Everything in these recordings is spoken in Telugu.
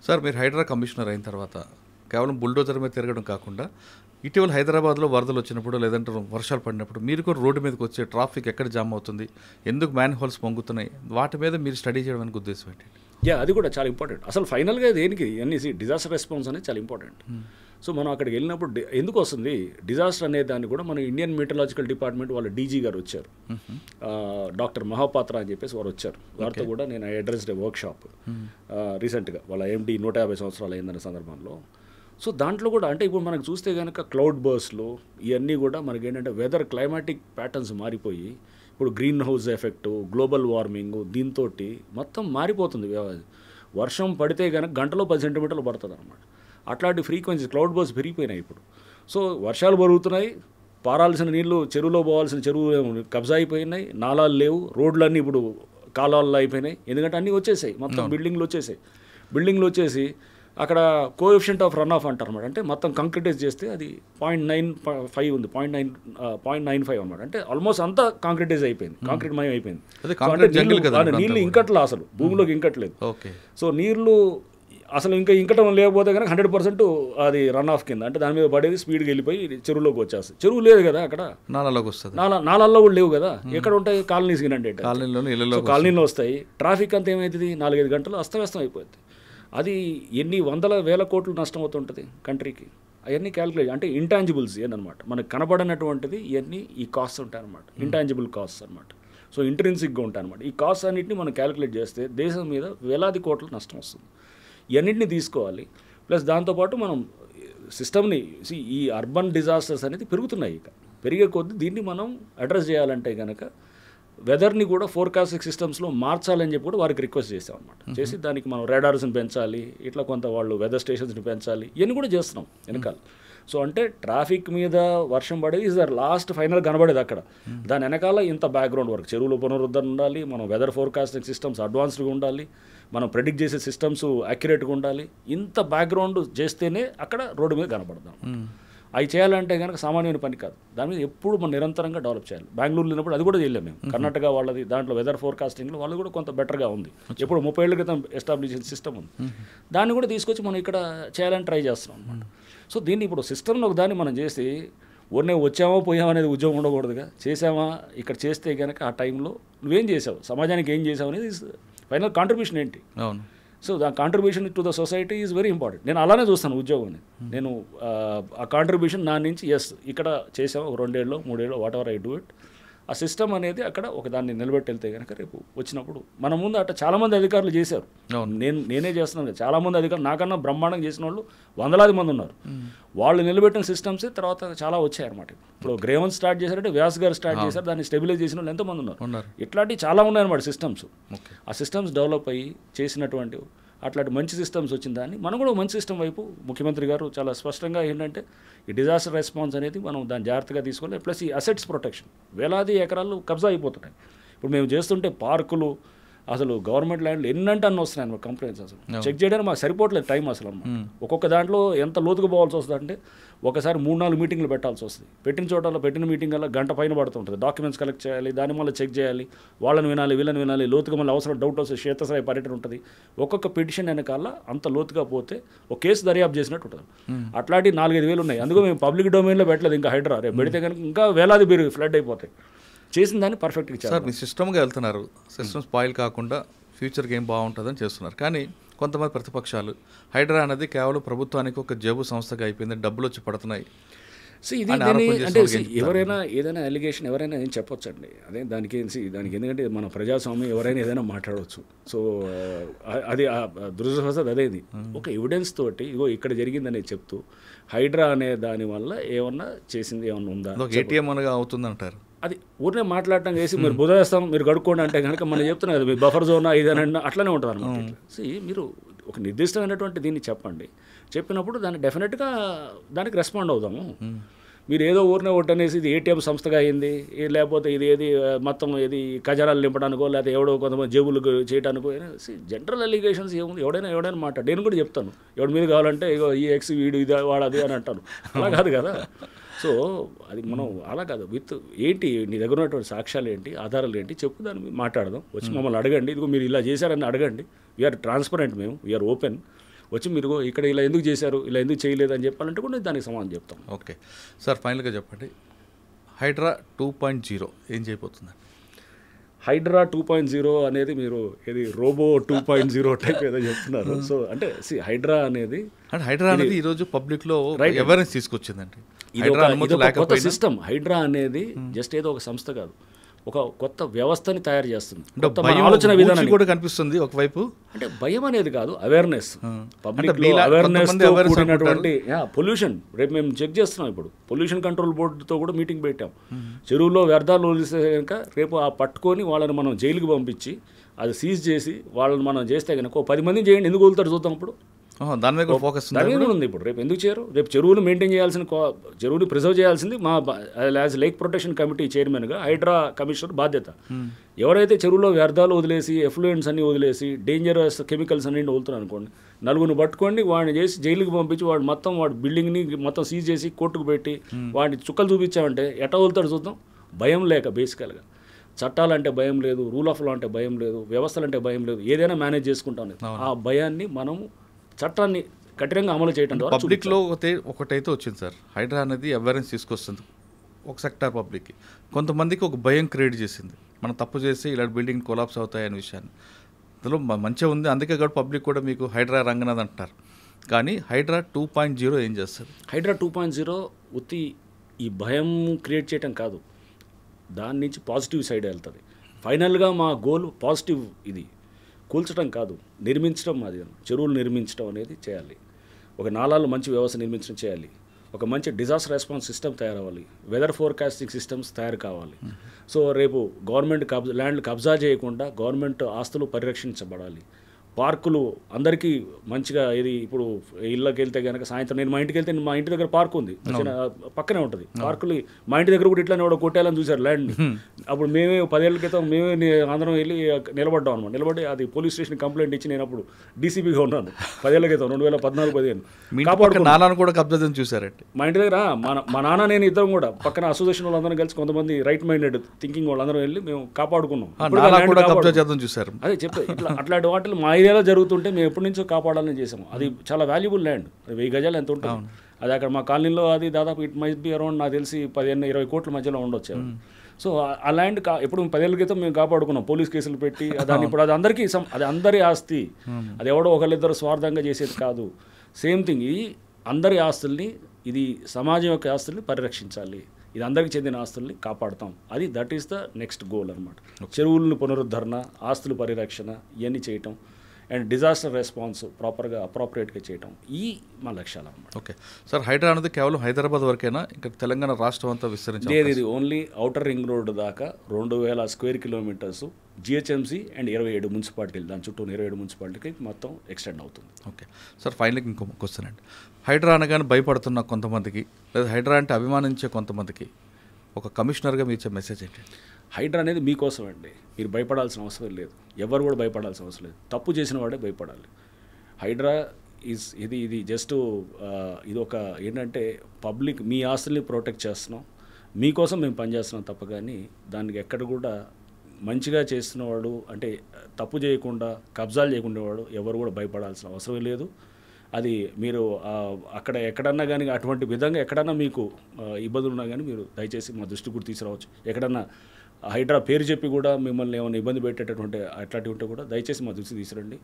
సార్ మీరు హైడ్రా కమిషనర్ అయిన తర్వాత కేవలం బుల్డోజర్ మీద తిరగడం కాకుండా ఇటీవల హైదరాబాద్లో వరదలు వచ్చినప్పుడు లేదంటే వర్షాలు పడినప్పుడు మీరు కూడా రోడ్డు మీదకి వచ్చే ట్రాఫిక్ ఎక్కడ జామ్ అవుతుంది, ఎందుకు మ్యాన్ హోల్స్ పొంగుతున్నాయి, వాటి మీద మీరు స్టడీ చేయడానికి ఉద్దేశం ఏంటి? అది కూడా చాలా ఇంపార్టెంట్. అసలు ఫైనల్గా దేనికి అన్ని డిజాస్టర్ రెస్పాన్స్ అనేది చాలా ఇంపార్టెంట్. సో మనం అక్కడికి వెళ్ళినప్పుడు ఎందుకు వస్తుంది డిజాస్టర్ అనే దాన్ని కూడా మన ఇండియన్ మెటలాజికల్ డిపార్ట్మెంట్ వాళ్ళ డీజీ గారు వచ్చారు, డాక్టర్ మహాపాత్ర అని చెప్పేసి వారు వచ్చారు. వారితో కూడా నేను అడ్రస్డ్ వర్క్ షాప్ రీసెంట్గా వాళ్ళ ఎండి 150 సంవత్సరాలు అయిందనే సందర్భంలో. సో దాంట్లో కూడా అంటే ఇప్పుడు మనకు చూస్తే కనుక క్లౌడ్ బర్స్ట్లు ఇవన్నీ కూడా మనకి ఏంటంటే వెదర్ క్లైమాటిక్ ప్యాటర్న్స్ మారిపోయి ఇప్పుడు green house effect, global warming, దీంతో మొత్తం మారిపోతుంది. వర్షం పడితే కనుక గంటలో 10 సెంటీమీటర్లు పడుతుంది అనమాట. అట్లాంటి ఫ్రీక్వెన్సీ క్లౌడ్ బర్స్ పెరిగిపోయినాయి ఇప్పుడు. సో వర్షాలు పెరుగుతున్నాయి, పారాల్సిన నీళ్లు చెరువులో పోవాల్సిన చెరువు కబ్జా అయిపోయినాయి, నాలాలు లేవు, రోడ్లన్నీ ఇప్పుడు కాలాల్లో అయిపోయినాయి. ఎందుకంటే అన్నీ వచ్చేసాయి, మొత్తం బిల్డింగ్లు వచ్చేసి అక్కడ కోఎఫిషియంట్ ఆఫ్ రన్ ఆఫ్ అంటారు అనమాట. అంటే మొత్తం కంక్రిటైజ్ చేస్తే అది 0.95 ఉంది, 0.95 అనమాట. అంటే ఆల్మోస్ట్ అంతా కాంక్రిటైజ్ అయిపోయింది, కాంక్రీట్ మయం అయిపోయింది. నీళ్ళు ఇంకట్లా, అసలు భూమిలోకి ఇంకట్లేదు. సో నీళ్లు అసలు ఇంకా ఇంకటం లేకపోతే కనుక 100% అది రన్ ఆఫ్ కింద, అంటే దాని మీద పడేది స్పీడ్గా వెళ్ళిపోయి చెరువులోకి వచ్చేస్తుంది. చెరువు లేదు కదా అక్కడ, నాలాలోకి వస్తుంది, నాలాల్లో కూడా లేవు కదా. ఎక్కడ ఉంటాయి కాలనీస్ కింద, కాలనీలో వస్తాయి. ట్రాఫిక్ అంతా ఏమవుతుంది 4-5 గంటలు అస్తవ్యస్తం అయిపోతుంది. అది ఎన్ని వందల వేల కోట్లు నష్టం అవుతుంటుంది కంట్రీకి. అవన్నీ క్యాలిక్యులేట్ అంటే ఇంటాంజిబుల్స్ ఏంటనమాట, మనకు కనబడినటువంటిది ఇవన్నీ ఈ కాస్ట్ ఉంటాయి అనమాట, ఇంటాంజిబుల్ కాస్ట్ అనమాట. సో ఇంట్రెన్సిక్గా ఉంటాయి అనమాట. ఈ కాస్ట్ అన్నింటినీ మనం క్యాలిక్యులేట్ చేస్తే దేశం మీద వేలాది కోట్ల నష్టం వస్తుంది. ఇవన్నింటినీ తీసుకోవాలి. ప్లస్ దాంతోపాటు మనం సిస్టమ్ని ఈ అర్బన్ డిజాస్టర్స్ అనేది పెరుగుతున్నాయి. ఇక పెరిగే కొద్దీ దీన్ని మనం అడ్రస్ చేయాలంటే కనుక వెదర్ని కూడా ఫోర్కాస్టింగ్ సిస్టమ్స్లో మార్చాలని చెప్పి కూడా వారికి రిక్వెస్ట్ చేసాం అనమాట. చేసి దానికి మనం రాడార్స్ని పెంచాలి, ఇట్లా కొంత వాళ్ళు వెదర్ స్టేషన్స్ని పెంచాలి, ఇవన్నీ కూడా చేస్తున్నాం వెనకాల. సో అంటే ట్రాఫిక్ మీద వర్షం పడేది ఇస్ దర్ లాస్ట్ ఫైనల్ కనబడేది అక్కడ. దాని వెనకాల ఇంత బ్యాక్గ్రౌండ్ వర్క్, చెరువుల పునరుద్ధరణ ఉండాలి, మనం వెదర్ ఫోర్కాస్టింగ్ సిస్టమ్స్ అడ్వాన్స్డ్గా ఉండాలి, మనం ప్రెడిక్ట్ చేసే సిస్టమ్స్ యాక్యురేట్గా ఉండాలి. ఇంత బ్యాక్గ్రౌండ్ చేస్తేనే అక్కడ రోడ్డు మీద కనబడదాం. అవి చేయాలంటే కనుక సామాన్యమైన పని కాదు. దాని మీద ఎప్పుడు మనం నిరంతరంగా డెవలప్ చేయాలి. బెంగళూరు లేనప్పుడు అది కూడా చేయలేము మేము. కర్ణాటక వాళ్ళది దాంట్లో వెదర్ ఫోర్కాస్టింగ్లో వాళ్ళు కూడా కొంత బెటర్గా ఉంది. ఎప్పుడు 30 ఏళ్ల క్రితం ఎస్టాబ్లిష్ చేసిన సిస్టమ్ ఉంది, దాన్ని కూడా తీసుకొచ్చి మనం ఇక్కడ చేయాలని ట్రై చేస్తున్నాం అనమాట. సో దీన్ని ఇప్పుడు సిస్టమ్లో ఒక దాన్ని మనం చేసి ఊరినే వచ్చామో పోయామో అనేది ఉద్యోగం ఉండకూడదుగా. చేసామా ఇక్కడ చేస్తే కనుక ఆ టైంలో నువ్వేం చేసావు, సమాజానికి ఏం చేసావు అనేది ఫైనల్ కాంట్రిబ్యూషన్ ఏంటి. అవును. So the contribution to the society is very important. నేను అలానే చూస్తాను ఉద్యోగాన్ని. నేను ఆ కాంట్రిబ్యూషన్ నా నుంచి ఇక్కడ చేసాము 2 ఏళ్ళు 3 ఏళ్ళు what ever I do it. ఆ సిస్టమ్ అనేది అక్కడ ఒక దాన్ని నిలబెట్టి వెళ్తే కనుక రేపు వచ్చినప్పుడు మన ముందు అట్లా చాలామంది అధికారులు చేశారు. నేనే చేస్తున్నాను, చాలామంది అధికారులు నాకన్నా బ్రహ్మాండంగా చేసిన వాళ్ళు వందలాది మంది ఉన్నారు. వాళ్ళు నిలబెట్టిన సిస్టమ్స్ తర్వాత చాలా వచ్చాయన్నమాట. ఇప్పుడు గ్రేవన్ స్టార్ట్ చేశారంటే వ్యాస్ గారు స్టార్ట్ చేశారు, దాన్ని స్టెబిలైజ్ చేసిన వాళ్ళు ఎంతోమంది ఉన్నారు. ఇట్లాంటివి చాలా ఉన్నాయన్నమాట సిస్టమ్స్. ఆ సిస్టమ్స్ డెవలప్ అయ్యి చేసినటువంటి అట్లాంటి మంచి సిస్టమ్స్ వచ్చిన దాన్ని మనం కూడా మంచి సిస్టమ్ వైపు ముఖ్యమంత్రి గారు చాలా స్పష్టంగా ఏంటంటే ఈ డిజాస్టర్ రెస్పాన్స్ అనేది మనం దాన్ని జాగ్రత్తగా తీసుకోవాలి. ప్లస్ ఈ అసెట్స్ ప్రొటెక్షన్, వేలాది ఎకరాలు కబ్జా అయిపోతున్నాయి. ఇప్పుడు మేము చేస్తుంటే పార్కులు అసలు గవర్నమెంట్ ల్యాండ్లు ఎన్నంటే అన్నీ వస్తున్నాయి అన్నమాట కంప్లైంట్స్. అసలు చెక్ చేయడానికి మాకు సరిపోవట్లేదు టైం అసలు అన్నమాట. ఒక్కొక్క దాంట్లో ఎంత లోతుకు పోవాల్సి వస్తుంది అంటే ఒకసారి 3-4 మీటింగ్లు పెట్టాల్సి వస్తుంది. పెట్టిన చోటలో పెట్టిన మీటింగ్ వల్ల గంట పైన పడుతుంటుంది. డాక్యుమెంట్స్ కలెక్ట్ చేయాలి, దాని వల్ల చెక్ చేయాలి, వాళ్ళని వినాలి, వీళ్ళని వినాలి, లోతుగా మళ్ళీ అవసరం డౌట్ వస్తే క్షేత్రస్థాయి పర్యటన ఉంటుంది. ఒక్కొక్క పిటిషన్ వెనకాల అంత లోతుగా పోతే ఒక కేసు దర్యాప్తు చేసినట్టు ఉంటుంది. అట్లాంటి 4-5 వేలు ఉన్నాయి. అందుకు మేము పబ్లిక్ డొమైన్లో పెట్టలేదు ఇంకా హైడ్రా. రేపు పెడితే కనుక ఇంకా వేలాది మీరు ఫ్లడ్ అయిపోతాయి. చేసిన దాన్ని పర్ఫెక్ట్గా చేయాలి. సార్ మీ సిస్టమ్గా వెళ్తున్నారు, సిస్టమ్ స్పాయిల్ కాకుండా ఫ్యూచర్కి ఏం బాగుంటుందని చేస్తున్నారు. కానీ కొంతమంది ప్రతిపక్షాలు హైడ్రా అనేది కేవలం ప్రభుత్వానికి ఒక జేబు సంస్థగా అయిపోయింది, డబ్బులు వచ్చి పడుతున్నాయి. సో ఇది అంటే ఎవరైనా ఏదైనా అలిగేషన్ ఎవరైనా ఏం చెప్పొచ్చండి. అదే దానికి ఎందుకంటే మన ప్రజాస్వామ్యం ఎవరైనా ఏదైనా మాట్లాడవచ్చు. సో అది దురదృష్టవశాత్తు అదేది ఒక ఎవిడెన్స్ తోటి ఇగో ఇక్కడ జరిగిందనేది చెప్తూ హైడ్రా అనే దాని వల్ల ఏమన్నా చేసింది ఏమన్నా ఉందా, ఏటీఎం అనగా అవుతుందంటారు. అది ఊరినే మాట్లాడటం చేసి మీరు బుధవేస్తాం మీరు కడుక్కోండి అంటే కనుక మనం చెప్తున్నాం కదా, మీరు బఫర్ జోన్ ఇదనండి అట్లనే ఉంటుంది అనమాట. మీరు ఒక నిర్దిష్టమైనటువంటి దీన్ని చెప్పండి, చెప్పినప్పుడు దాన్ని డెఫినెట్గా దానికి రెస్పాండ్ అవుదాము. మీరు ఏదో ఊరినే ఒకటి అనేసి ఇది ఏటీఎం సంస్థగా అయింది, లేకపోతే ఇది ఏది మొత్తం ఏది ఖజానాలు నింపడానికో లేకపోతే ఎవడో కొంతమంది జేబులు చేయడానికో జనరల్ అలిగేషన్స్ ఏముంది, ఎవడైనా మాట్లాడు. నేను కూడా చెప్తాను, ఎవడి మీద కావాలంటే ఇగో ఈ ఎక్స్ వీడు ఇది వాడది అని అంటాను. అలా కాదు కదా. సో అది మనం అలా కాదు, విత్ ఏంటి నీ దగ్గర ఉన్నటువంటి సాక్ష్యాలు ఏంటి, ఆధారాలు ఏంటి చెప్పు, దాన్ని మాట్లాడదాం. వచ్చి మమ్మల్ని అడగండి, ఇదిగో మీరు ఇలా చేశారని అడగండి. వీఆర్ ట్రాన్స్పరెంట్, మేము వీఆర్ ఓపెన్. వచ్చి మీరు ఇక్కడ ఇలా ఎందుకు చేశారు, ఇలా ఎందుకు చేయలేదు అని చెప్పాలంటే కూడా దానికి సమాధానం చెప్తాం. ఓకే సార్, ఫైనల్గా చెప్పండి, హైడ్రా 2.0 ఏం చేయబోతుందండి? హైడ్రా 2.0 అనేది మీరు ఏది రోబో 2.0 టైప్ ఏదో చెప్తున్నారు. సో అంటే హైడ్రా అనేది ఈరోజు పబ్లిక్లో అవేర్నెస్ తీసుకొచ్చిందండి. కొత్త సిస్టమ్. హైడ్రా అనేది జస్ట్ ఏదో ఒక సంస్థ కాదు, ఒక కొత్త వ్యవస్థని తయారు చేస్తుంది. ఆలోచన విధానం కూడా కనిపిస్తుంది ఒకవైపు. అంటే భయం అనేది కాదు, అవేర్నెస్. పబ్లిక్ అవేర్నెస్ కూడినటువంటి పొల్యూషన్. రేపు మేము చెక్ చేస్తున్నాం, ఇప్పుడు పొల్యూషన్ కంట్రోల్ బోర్డుతో కూడా మీటింగ్ పెట్టాం. చెరువుల్లో వ్యర్థాలు వదిలిస్తే కనుక రేపు ఆ పట్టుకొని వాళ్ళని మనం జైలుకి పంపించి అది సీజ్ చేసి వాళ్ళని మనం చేస్తే కనుక 10 మంది చేయండి, ఎందుకు వదులుతారు చూద్దాం. ఇప్పుడు దాని మీద ఫోకస్ ఉంది. ఇప్పుడు రేపు ఎందుకు చేయరు? రేపు చెరువులు మెయింటైన్ చేయాల్సిన, చెరువుని ప్రిజర్వ్ చేయాల్సింది మా యాజ్ లేక్ ప్రొటెక్షన్ కమిటీ చైర్మన్గా హైడ్రా కమిషనర్ బాధ్యత. ఎవరైతే చెరువులో వ్యర్థాలు వదిలేసి, ఎఫ్లూయెంట్స్ అన్ని వదిలేసి, డేంజరస్ కెమికల్స్ అన్ని వదులుతున్నారు అనుకోండి, నలుగురిని పట్టుకోండి, వాడిని చేసి జైలుకి పంపించి వాడి బిల్డింగ్ని మొత్తం సీజ్ చేసి కోర్టుకు పెట్టి వాడిని చుక్కలు చూపించామంటే ఎట్లా వదులుతాడు చూద్దాం. భయం లేక, బేసికల్గా చట్టాలంటే భయం లేదు, రూల్ ఆఫ్ లా అంటే భయం లేదు, వ్యవస్థలంటే భయం లేదు, ఏదైనా మేనేజ్ చేసుకుంటాం. ఆ భయాన్ని మనము చట్టాన్ని కఠినంగా అమలు చేయడం ద్వారా పబ్లిక్లో ఒకటైతే వచ్చింది సార్, హైడ్రా అనేది అవేర్నెస్ తీసుకొస్తుంది ఒక సెక్టార్ పబ్లిక్కి. కొంతమందికి ఒక భయం క్రియేట్ చేసింది, మనం తప్పు చేసి ఇలాంటి బిల్డింగ్ కొలాప్స్ అవుతాయనే విషయాన్ని. అందులో మంచిగా ఉంది, అందుకే కూడా పబ్లిక్ కూడా మీకు హైడ్రా రంగనాథ్ అంటారు. కానీ హైడ్రా 2.0 ఏం చేస్తుంది? హైడ్రా 2.0 ఉత్తి ఈ భయం క్రియేట్ చేయటం కాదు, దాని నుంచి పాజిటివ్ సైడ్ వెళ్తుంది. ఫైనల్గా మా గోల్ పాజిటివ్. ఇది కూల్చడం కాదు, నిర్మించడం. అది చెరువులు నిర్మించడం అనేది చేయాలి. ఒక నాలాలు మంచి వ్యవస్థ నిర్మించడం చేయాలి. ఒక మంచి డిజాస్టర్ రెస్పాన్స్ సిస్టమ్ తయారవ్వాలి. వెదర్ ఫోర్కాస్టింగ్ సిస్టమ్స్ తయారు కావాలి. సో రేపు గవర్నమెంట్ ల్యాండ్లు కబ్జా చేయకుండా గవర్నమెంట్ ఆస్తులు పరిరక్షించబడాలి. పార్కులు అందరికీ మంచిగా, ఇది ఇప్పుడు ఇళ్ళకి వెళ్తే కనుక సాయంత్రం నేను మా ఇంటికి వెళ్తే మా ఇంటి దగ్గర పార్క్ ఉంది, పక్కనే ఉంటుంది. పార్కులు మా ఇంటి దగ్గర కూడా ఇట్లానే కొట్టేయాలని చూశారు ల్యాండ్ని. అప్పుడు మేమే 10 ఏళ్ల క్రితం మేమే అందరం వెళ్ళి నిలబడ్డాం అనమాట. నిలబడి అది పోలీస్ స్టేషన్ కంప్లైంట్ ఇచ్చి నేను అప్పుడు డీసీపీగా ఉన్నాను 10 ఏళ్ల క్రితం, 2014-15. కాపాడుకున్నాను కూడా కబ్జా చూసారంటే మా ఇంటి దగ్గర మా నాన్న నేను ఇద్దరం కూడా పక్కన అసోసియేషన్ వాళ్ళందరం కలిసి కొంతమంది రైట్ మైండెడ్ థింకింగ్ వాళ్ళందరం వెళ్ళి మేము కాపాడుకున్నాం. అదే చెప్పే ఇట్లా అట్లాంటి వాటిలో మా ఏరియాలో జరుగుతుంటే మేము ఎప్పటి నుంచో కాపాడాలని చేసాము. అది చాలా వాల్యుబుల్ ల్యాండ్, 1000 గజాలు ఎంత ఉంటుంది. అది అక్కడ మా కాలనీలో అది దాదాపు ఇట్ మైట్ బి అరౌండ్ నాకు తెలిసి 15-20 కోట్ల మధ్యలో ఉండొచ్చు. సో ఆ ల్యాండ్ ఎప్పుడు 10 ఏళ్ల క్రితం మేము కాపాడుకున్నాం, పోలీస్ కేసులు పెట్టి. దాన్ని ఇప్పుడు అది అందరికీ, అది అందరి ఆస్తి, అది ఎవడో ఒకళ్ళిద్దరు స్వార్థంగా చేసేది కాదు. సేమ్ థింగ్, ఇది అందరి ఆస్తుల్ని, ఇది సమాజం యొక్క ఆస్తుల్ని పరిరక్షించాలి, ఇది అందరికీ చెందిన ఆస్తుల్ని కాపాడుతాం. అది that is the next goal అనమాట. చెరువులను పునరుద్ధరణ, ఆస్తుల పరిరక్షణ, ఇవన్నీ చేయటం అండ్ డిజాస్టర్ రెస్పాన్స్ ప్రాపర్గా అప్రాపరియేట్గా చేయటం, ఈ మా లక్ష్యాలు అన్నమాట. ఓకే సార్, హైడ్రా అనేది కేవలం హైదరాబాద్ వరకేనా, ఇంకా తెలంగాణ రాష్ట్రం అంతా విస్తరించాలి? ఇది ఓన్లీ ఔటర్ రింగ్ రోడ్ దాకా 2000 స్క్వేర్ కిలోమీటర్స్ జిహెచ్ఎంసీ అండ్ 27 మున్సిపాలిటీలు, దాని చుట్టూ 27 మున్సిపాలిటీకి మొత్తం ఎక్స్టెండ్ అవుతుంది. ఓకే సార్, ఫైనల్గా ఇంకో క్వశ్చన్ అండి. హైడ్రా అనగానే భయపడుతున్న కొంతమందికి, లేదా హైడ్రా అంటే అభిమానించే కొంతమందికి ఒక కమిషనర్గా మీరు ఇచ్చే మెసేజ్ ఏంటి? హైడ్రా అనేది మీకోసం అండి, మీరు భయపడాల్సిన అవసరం లేదు, ఎవరు కూడా భయపడాల్సిన అవసరం లేదు. తప్పు చేసిన వాడే భయపడాలి. హైడ్రా ఇది జస్ట్ ఇది ఒక ఏంటంటే పబ్లిక్, మీ ఆస్తుల్ని ప్రొటెక్ట్ చేస్తున్నాం, మీకోసం మేము పనిచేస్తున్నాం తప్ప. కానీ దానికి ఎక్కడ కూడా మంచిగా చేస్తున్నవాడు, అంటే తప్పు చేయకుండా కబ్జాలు చేయకుండా వాడు ఎవరు కూడా భయపడాల్సిన అవసరం లేదు. అది మీరు అక్కడ ఎక్కడన్నా కానీ అటువంటి విధంగా ఎక్కడన్నా మీకు ఇబ్బందులు ఉన్నా కానీ మీరు దయచేసి మా దృష్టికి కూడా తీసుకురావచ్చు. ఎక్కడన్నా హైడ్రా పేరు చెప్పి కూడా మిమ్మల్ని ఏమైనా ఇబ్బంది పెట్టేటటువంటి అట్లాంటివి ఉంటే కూడా దయచేసి మా దృష్టికి తీసుకురండి.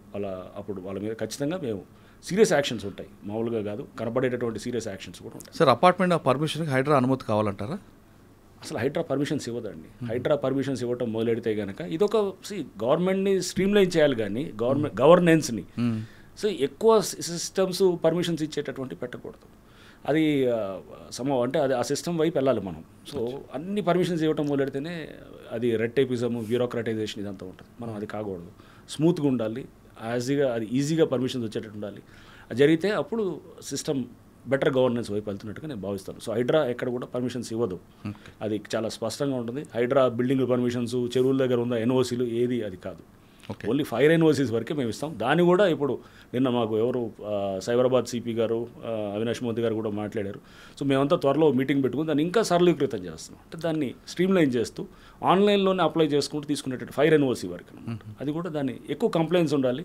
అప్పుడు వాళ్ళ మీద ఖచ్చితంగా మేము సీరియస్ యాక్షన్స్ ఉంటాయి, మామూలుగా కాదు, కనబడేటటువంటి సీరియస్ యాక్షన్స్ కూడా ఉంటాయి. సార్, అపార్ట్మెంట్ పర్మిషన్కి హైడ్రా అనుమతి కావాలంటారా? అసలు హైడ్రా పర్మిషన్స్ ఇవ్వదండి. హైడ్రా పర్మిషన్స్ ఇవ్వటం మొదలెడితే కనుక ఇదొక గవర్నమెంట్ని స్ట్రీమ్లైన్ చేయాలి, కానీ గవర్నెన్స్ని. సో ఎక్కువ సిస్టమ్స్ పర్మిషన్స్ ఇచ్చేటటువంటి పెట్టకూడదు. అది అంటే అది ఆ సిస్టమ్ వైపు వెళ్ళాలి మనం. సో అన్ని పర్మిషన్స్ ఇవ్వటం మొదలెడితేనే అది రెడ్ టైపిజం, బ్యూరోక్రటైజేషన్ ఇదంతా ఉంటుంది. మనం అది కాకూడదు, స్మూత్గా ఉండాలి, అది ఈజీగా పర్మిషన్స్ వచ్చేటట్టు ఉండాలి. అది జరిగితే అప్పుడు సిస్టమ్ బెటర్ గవర్నెన్స్ వైపు వెళ్తున్నట్టుగా నేను భావిస్తాను. సో హైడ్రా ఎక్కడ కూడా పర్మిషన్స్ ఇవ్వదు, అది చాలా స్పష్టంగా ఉంటుంది. హైడ్రా బిల్డింగ్ పర్మిషన్స్, చెరువుల దగ్గర ఉన్న ఎన్ఓసీలు ఏది అది కాదు. ఓన్లీ ఫైర్ ఎన్ఓసీస్ వరకే మేము ఇస్తాం. దాన్ని కూడా ఇప్పుడు నిన్న మాకు ఎవరు సైబరాబాద్ సిపి గారు, అవినాష్ మోదీ గారు కూడా మాట్లాడారు. సో మేమంతా త్వరలో మీటింగ్ పెట్టుకుని దాన్ని ఇంకా సరళీకృతం చేస్తున్నాం. అంటే దాన్ని స్ట్రీమ్లైన్ చేస్తూ ఆన్లైన్లోనే అప్లై చేసుకుంటూ తీసుకునేటట్టు ఫైర్ ఎన్ఓసీ వరకు అనమాట. అది కూడా దాన్ని ఎక్కువ కంప్లైంట్స్ ఉండాలి,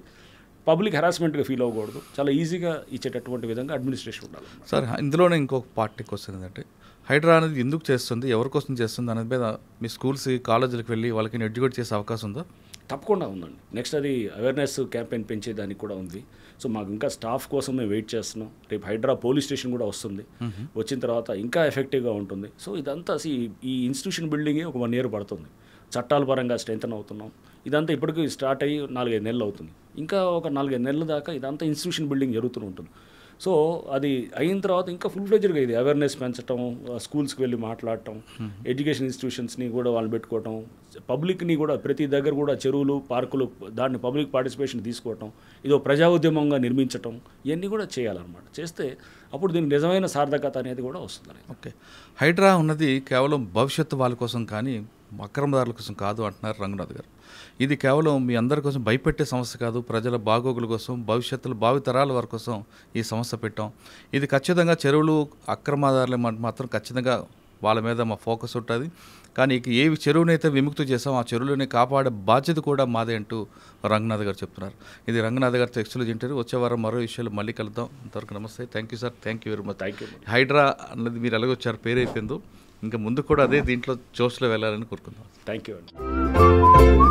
పబ్లిక్ హెరాస్మెంట్గా ఫీల్ అవ్వకూడదు, చాలా ఈజీగా ఇచ్చేటటువంటి విధంగా అడ్మినిస్ట్రేషన్ ఉండాలి. సార్ ఇందులోనే ఇంకొక పార్టీకి వస్తుంది ఏంటంటే హైడ్రా అనేది ఎందుకు చేస్తుంది, ఎవరి కోసం చేస్తుంది అనేది మీద మీ స్కూల్స్ కాలేజీలకు వెళ్ళి వాళ్ళకి ఎడ్యుకేట్ చేసే అవకాశం ఉందా? తప్పకుండా ఉందండి. నెక్స్ట్ అది అవేర్నెస్ క్యాంపెయిన్ పెంచేదానికి కూడా ఉంది. సో మాకు ఇంకా స్టాఫ్ కోసం మేము వెయిట్ చేస్తున్నాం. రేపు హైడ్రా పోలీస్ స్టేషన్ కూడా వస్తుంది, వచ్చిన తర్వాత ఇంకా ఎఫెక్టివ్గా ఉంటుంది. సో ఇదంతా ఈ ఇన్స్టిట్యూషన్ బిల్డింగే ఒక 1 year పడుతుంది. చట్టాల పరంగా స్ట్రెంథన్ అవుతున్నాం. ఇదంతా ఇప్పటికీ స్టార్ట్ అయ్యి 4-5 నెలలు అవుతుంది. ఇంకా ఒక 4-5 నెలల దాకా ఇదంతా ఇన్స్టిట్యూషన్ బిల్డింగ్ జరుగుతూ ఉంటుంది. సో అది అయిన తర్వాత ఇంకా ఫుల్ ఫ్లెడ్జ్డ్గా ఇది అవేర్నెస్ పెంచడం, స్కూల్స్కి వెళ్ళి మాట్లాడటం, ఎడ్యుకేషన్ ఇన్స్టిట్యూషన్స్ని కూడా వాళ్ళు పెట్టుకోవటం, పబ్లిక్ని కూడా ప్రతి దగ్గర కూడా చెరువులు, పార్కులు, దాన్ని పబ్లిక్ పార్టిసిపేషన్ తీసుకోవటం, ఇదో ప్రజా ఉద్యమంగా నిర్మించటం, ఇవన్నీ కూడా చేయాలన్నమాట. చేస్తే అప్పుడు దీనికి నిజమైన సార్థకత అనేది కూడా వస్తుంది. ఓకే, హైడ్రా ఉన్నది కేవలం భవిష్యత్తు వాళ్ళ కోసం కానీ అక్రమదారుల కోసం కాదు అంటున్నారు రంగనాథ్ గారు. ఇది కేవలం మీ అందరి కోసం భయపెట్టే సమస్య కాదు, ప్రజల బాగోగుల కోసం, భవిష్యత్తులో భావితరాల వారి కోసం ఈ సమస్య పెట్టాం. ఇది ఖచ్చితంగా చెరువులు అక్రమదారులు మాత్రం ఖచ్చితంగా వాళ్ళ మీద మా ఫోకస్ ఉంటుంది. కానీ ఏ చెరువునైతే విముక్తి చేసాం ఆ చెరువులని కాపాడే బాధ్యత కూడా మాదే అంటూ రంగనాథ్ గారు చెప్తున్నారు. ఇది రంగనాథ్ గారితో ఎక్స్క్లూజివ్ ఇంటర్వ్యూ. వచ్చే వారం మరో విషయాలు మళ్ళీ కలుద్దాం. అంతవరకు నమస్తే. Thank you sir. Thank you very much. Thank you. HYDRAA అన్నది మీరు ఎలాగొచ్చారు, పేరు అయిపోయిందో ఇంకా ముందు కూడా అదే దీంట్లో జోష్లో వెళ్ళాలని కోరుకుందాం. థ్యాంక్ యూ అండి.